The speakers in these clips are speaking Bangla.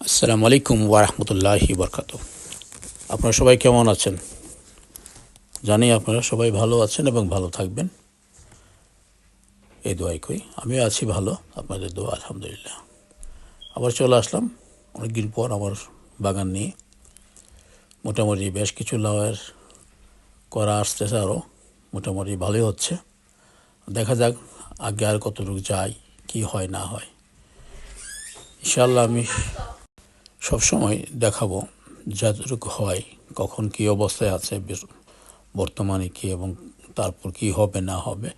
আসসালামু আলাইকুম ওয়া রাহমাতুল্লাহি ওয়া বারাকাতুহু। আপনারা সবাই কেমন আছেন? জানি আপনারা সবাই ভালো আছেন এবং ভালো থাকবেন, এই দোয়াই করি। আমিও আছি ভালো, আপনাদের দোয়া আলহামদুলিল্লাহ। আবার চলে আসলাম অনেকদিন পর আমার বাগান নিয়ে। মোটামুটি বেশ কিছু লাউয়ের করা আসতেছে, আরও মোটামুটি ভালোই হচ্ছে। দেখা যাক আগে আর কতটুকু যায়, কি হয় না হয়। ইনশাআল্লাহ আমি সবসময় দেখাবো যতটুকু হয়, কখন কী অবস্থায় আছে, বর্তমানে কী এবং তারপর কী হবে না হবে,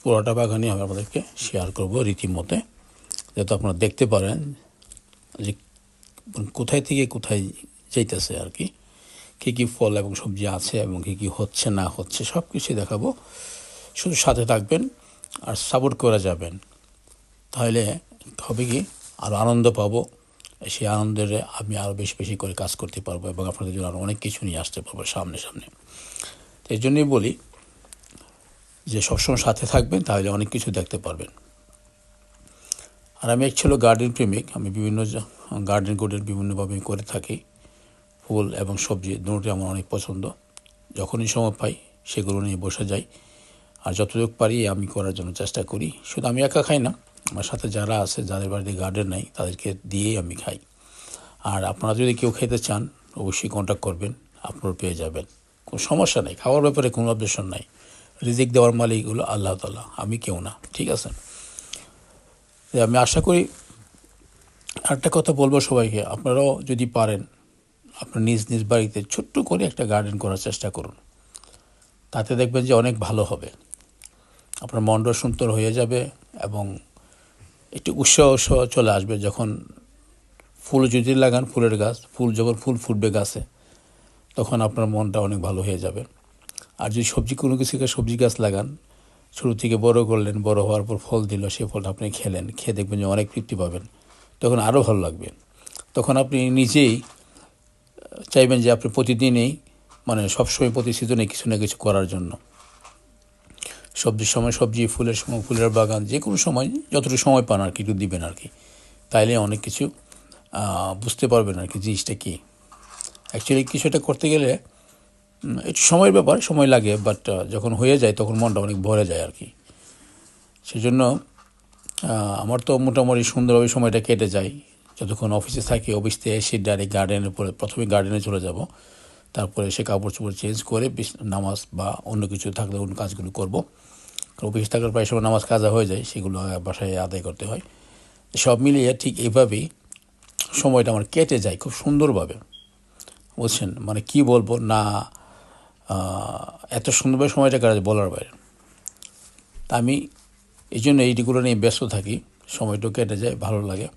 পুরোটা বাগানই আমি আপনাদেরকে শেয়ার করব রীতিমতে, যাতে আপনারা দেখতে পারেন যে কোথায় থেকে কোথায় যাইতেছে আর কি, কী কী ফল এবং সবজি আছে এবং কী কী হচ্ছে না হচ্ছে সব কিছুই দেখাবো। শুধু সাথে থাকবেন আর সাপোর্ট করে যাবেন, তাহলে হবে কি আরও আনন্দ পাবো। সেই আনন্দের আমি আরও বেশি বেশি করে কাজ করতে পারবো এবং আপনাদের জন্য আরও অনেক কিছু নিয়ে আসতে পারবো সামনে। তো এই জন্যই বলি যে সবসময় সাথে থাকবেন, তাহলে অনেক কিছু দেখতে পারবেন। আর আমি অ্যাকচুয়ালি গার্ডেন প্রেমিক, আমি বিভিন্ন গার্ডেন বিভিন্নভাবে করে থাকি। ফুল এবং সবজি দুটোই আমার অনেক পছন্দ। যখনই সময় পাই সেগুলো নিয়ে বসে যাই, আর যতটুকু পারি আমি করার জন্য চেষ্টা করি। শুধু আমি একা খাই না, আমার সাথে যারা আছে, যাদের বাড়িতে গার্ডেন নেই, তাদেরকে দিয়েই আমি খাই। আর আপনারা যদি কেউ খেতে চান অবশ্যই কন্ট্যাক্ট করবেন, আপনারা পেয়ে যাবেন, কোনো সমস্যা নেই। খাওয়ার ব্যাপারে কোনো অবজেকশন নাই। রিজিক দেওয়ার মালিক হলো আল্লাহ তাআলা, আমি কেউ না, ঠিক আছে? আমি আশা করি আরেকটা কথা বলবো সবাইকে, আপনারাও যদি পারেন আপনার নিজ নিজ বাড়িতে ছোট্ট করে একটা গার্ডেন করার চেষ্টা করুন। তাতে দেখবেন যে অনেক ভালো হবে, আপনার মনটা সুন্দর হয়ে যাবে এবং একটু উৎসাহ চলে আসবে। যখন ফুল যদি লাগান, ফুলের গাছ, যখন ফুল ফুটবে গাছে, তখন আপনার মনটা অনেক ভালো হয়ে যাবে। আর যদি কোনো কিছু সবজি গাছ লাগান, শুরু থেকে বড় করলেন, বড় হওয়ার পর ফল দিল, সেই ফলটা আপনি খেলেন, খেয়ে দেখবেন যে অনেক তৃপ্তি পাবেন, তখন আরও ভালো লাগবে। তখন আপনি নিজেই চাইবেন যে আপনি প্রতিদিনই, মানে সবসময় প্রতি সিজনে কিছু না কিছু করার জন্য। সবজির সময় সবজি, ফুলের সময় ফুলের বাগান, যে কোনো সময় যতটুকু সময় পান আর কি একটু দিবেন আর কি, তাইলে অনেক কিছু বুঝতে পারবেন আর কি জিনিসটা কী। অ্যাকচুয়ালি কিছুটা করতে গেলে একটু সময়ের ব্যাপার, সময় লাগে, বাট যখন হয়ে যায় তখন মনটা অনেক ভরে যায় আর কি। সেজন্য আমার তো মোটামুটি সুন্দরভাবে সময়টা কেটে যায়। যতক্ষণ অফিসে থাকি, অফিস থেকে এসে ডাইরেক্ট গার্ডেনের পরে প্রথমে গার্ডেনে চলে যাব, তারপরে সে কাপড় চোপড় চেঞ্জ করে নামাজ বা অন্য কিছু থাকলে অন্য কাজগুলো করব। অফিস থাকার প্রায় সময় নামাজ কাজা হয়ে যায়, সেগুলো বাসায় আদায় করতে হয়। সব মিলিয়ে ঠিক এইভাবেই সময়টা আমার কেটে যায় খুব সুন্দরভাবে, বুঝছেন? মানে কি বলবো না, এত সুন্দরভাবে সময়টা কাটে বলার বাইরে। তা আমি এই জন্য এইগুলো নিয়ে ব্যস্ত থাকি, সময়টাও কেটে যায়, ভালো লাগে।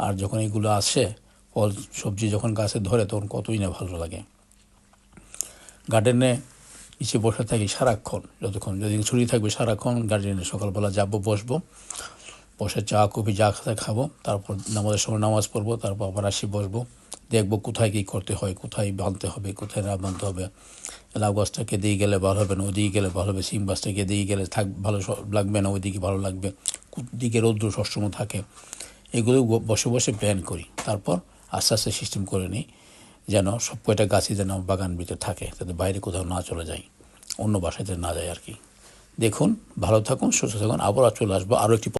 আর যখন এইগুলো আসে, ফল সবজি যখন গাছে ধরে, তখন কতই না ভালো লাগে। গার্ডেনে নিচে বসে থাকি সারাক্ষণ, যতক্ষণ যেদিন ছুটি থাকবে সারাক্ষণ গার্ডেনে সকালবেলা যাবো, বসে চা কফি যা খাবো, তারপর নামাজের সময় নামাজ পড়বো, তারপর আবার আসি বসবো, দেখবো কোথায় কী করতে হয়, কোথায় বাঁধতে হবে, কোথায় না বাঁধতে হবে। লাউ গাছটাকে দিয়ে গেলে ভালো হবে না, ওদিকে গেলে ভালো হবে। সিম গাছটাকে দিয়ে গেলে ভালো লাগবে না, ওইদিকে ভালো লাগবে। দিকে রৌদ্র সবসময় থাকে, এগুলো বসে বসে প্ল্যান করি। তারপর আস্তে আস্তে সিস্টেম করে নিই যেন সব কয়টা গাছই যেন বাগান ভিতরে থাকে, যাতে বাইরে কোথাও না চলে যায়, অন্য বাসায় না যায় আর কি। দেখুন, ভালো থাকুন, সুস্থ থাকুন। আবার চলে আসবো আরও একটি